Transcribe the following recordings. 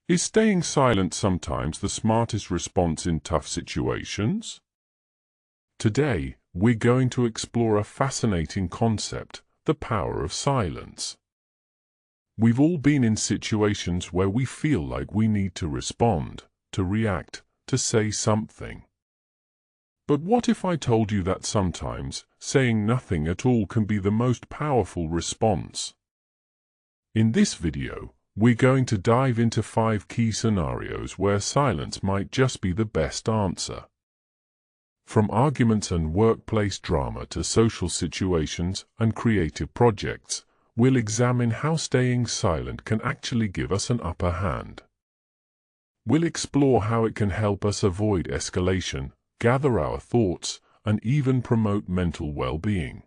Is staying silent sometimes the smartest response in tough situations? Today, we're going to explore a fascinating concept, the power of silence. We've all been in situations where we feel like we need to respond, to react, to say something. But what if I told you that sometimes saying nothing at all can be the most powerful response? In this video, we're going to dive into 5 key scenarios where silence might just be the best answer. From arguments and workplace drama to social situations and creative projects, we'll examine how staying silent can actually give us an upper hand. We'll explore how it can help us avoid escalation, gather our thoughts, and even promote mental well-being.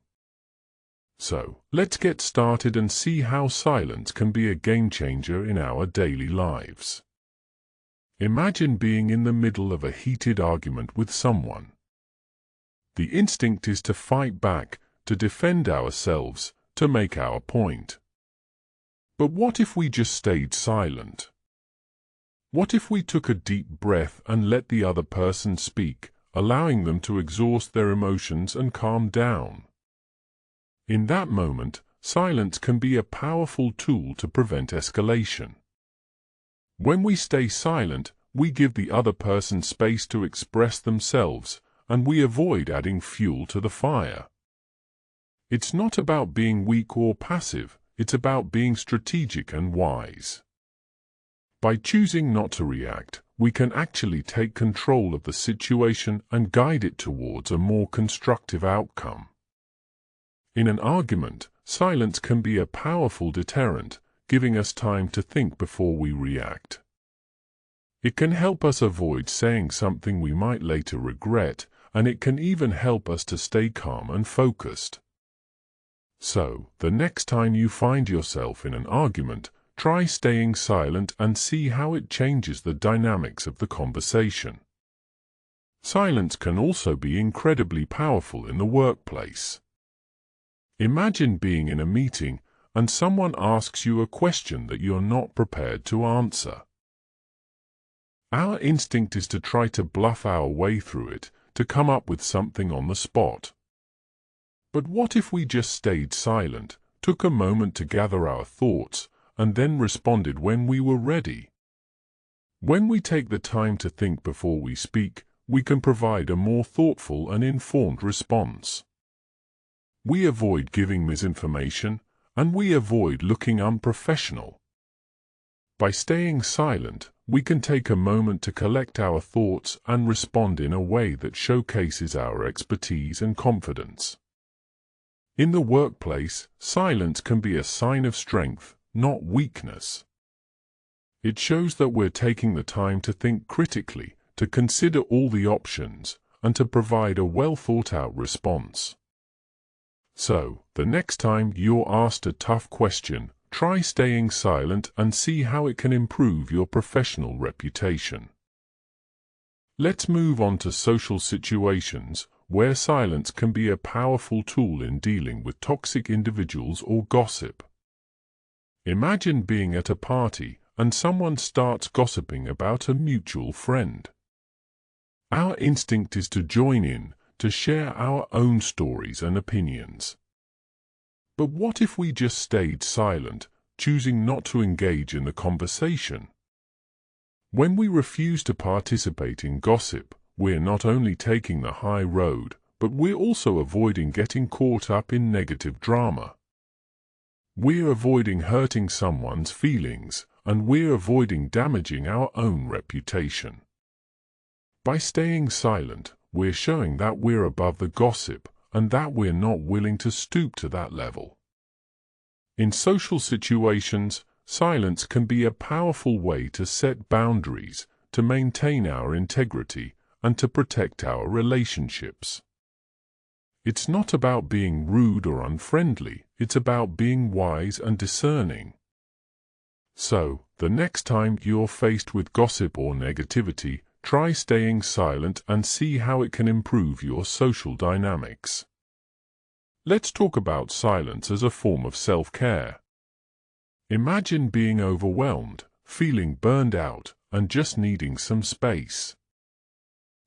So, let's get started and see how silence can be a game-changer in our daily lives. Imagine being in the middle of a heated argument with someone. The instinct is to fight back, to defend ourselves, to make our point. But what if we just stayed silent? What if we took a deep breath and let the other person speak, allowing them to exhaust their emotions and calm down? In that moment, silence can be a powerful tool to prevent escalation. When we stay silent, we give the other person space to express themselves, and we avoid adding fuel to the fire. It's not about being weak or passive, it's about being strategic and wise. By choosing not to react, we can actually take control of the situation and guide it towards a more constructive outcome. In an argument, silence can be a powerful deterrent, giving us time to think before we react. It can help us avoid saying something we might later regret, and it can even help us to stay calm and focused. So, the next time you find yourself in an argument, try staying silent and see how it changes the dynamics of the conversation. Silence can also be incredibly powerful in the workplace. Imagine being in a meeting and someone asks you a question that you're not prepared to answer. Our instinct is to try to bluff our way through it, to come up with something on the spot. But what if we just stayed silent, took a moment to gather our thoughts, and then responded when we were ready? When we take the time to think before we speak, we can provide a more thoughtful and informed response. We avoid giving misinformation, and we avoid looking unprofessional. By staying silent, we can take a moment to collect our thoughts and respond in a way that showcases our expertise and confidence. In the workplace, silence can be a sign of strength, not weakness. It shows that we're taking the time to think critically, to consider all the options, and to provide a well-thought-out response. So, the next time you're asked a tough question, try staying silent and see how it can improve your professional reputation. Let's move on to social situations, where silence can be a powerful tool in dealing with toxic individuals or gossip. Imagine being at a party and someone starts gossiping about a mutual friend. Our instinct is to join in, to share our own stories and opinions. But what if we just stayed silent, choosing not to engage in the conversation? When we refuse to participate in gossip, we're not only taking the high road, but we're also avoiding getting caught up in negative drama. We're avoiding hurting someone's feelings, and we're avoiding damaging our own reputation. By staying silent, we're showing that we're above the gossip, and that we're not willing to stoop to that level. In social situations, silence can be a powerful way to set boundaries, to maintain our integrity, and to protect our relationships. It's not about being rude or unfriendly, it's about being wise and discerning. So, the next time you're faced with gossip or negativity, try staying silent and see how it can improve your social dynamics. Let's talk about silence as a form of self-care. Imagine being overwhelmed, feeling burned out, and just needing some space.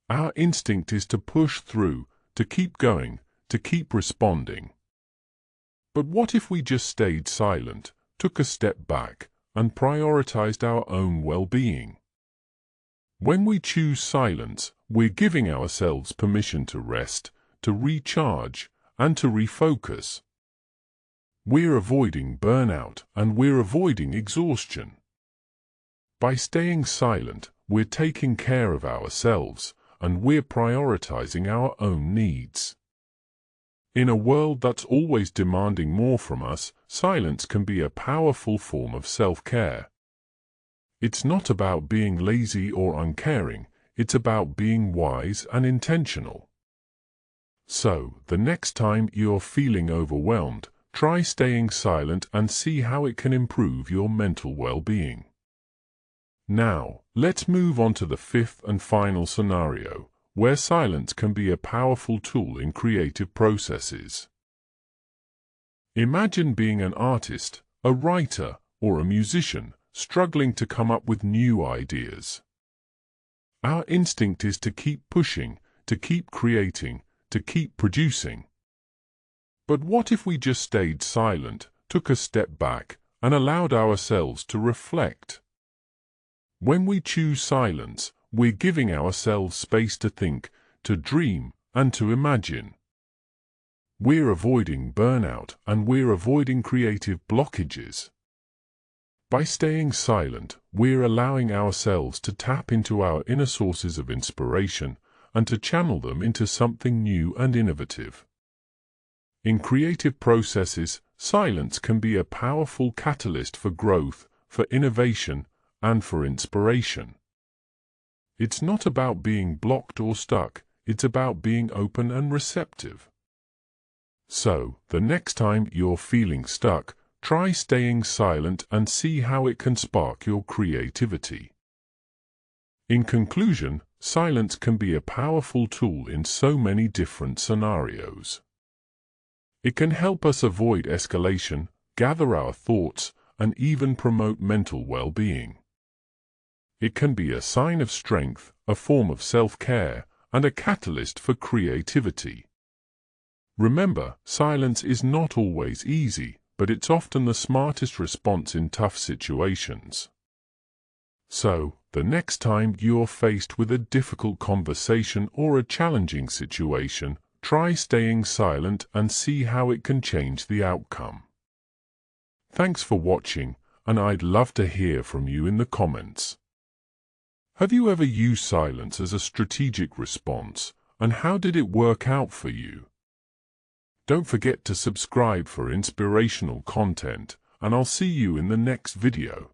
Our instinct is to push through, to keep going, to keep responding. But what if we just stayed silent, took a step back, and prioritized our own well-being? When we choose silence, we're giving ourselves permission to rest, to recharge, and to refocus. We're avoiding burnout, and we're avoiding exhaustion. By staying silent, we're taking care of ourselves, and we're prioritizing our own needs. In a world that's always demanding more from us, silence can be a powerful form of self-care. It's not about being lazy or uncaring, it's about being wise and intentional. So, the next time you're feeling overwhelmed, try staying silent and see how it can improve your mental well-being. Now, let's move on to the fifth and final scenario, where silence can be a powerful tool in creative processes. Imagine being an artist, a writer, or a musician, struggling to come up with new ideas. Our instinct is to keep pushing, to keep creating, to keep producing. But what if we just stayed silent, took a step back, and allowed ourselves to reflect? When we choose silence, we're giving ourselves space to think, to dream, and to imagine. We're avoiding burnout, and we're avoiding creative blockages. By staying silent, we're allowing ourselves to tap into our inner sources of inspiration and to channel them into something new and innovative. In creative processes, silence can be a powerful catalyst for growth, for innovation, and for inspiration. It's not about being blocked or stuck, it's about being open and receptive. So, the next time you're feeling stuck, try staying silent and see how it can spark your creativity. In conclusion, silence can be a powerful tool in so many different scenarios. It can help us avoid escalation, gather our thoughts, and even promote mental well-being. It can be a sign of strength, a form of self-care, and a catalyst for creativity. Remember, silence is not always easy, but it's often the smartest response in tough situations. So, the next time you're faced with a difficult conversation or a challenging situation, try staying silent and see how it can change the outcome. Thanks for watching, and I'd love to hear from you in the comments. Have you ever used silence as a strategic response, and how did it work out for you? Don't forget to subscribe for inspirational content, and I'll see you in the next video.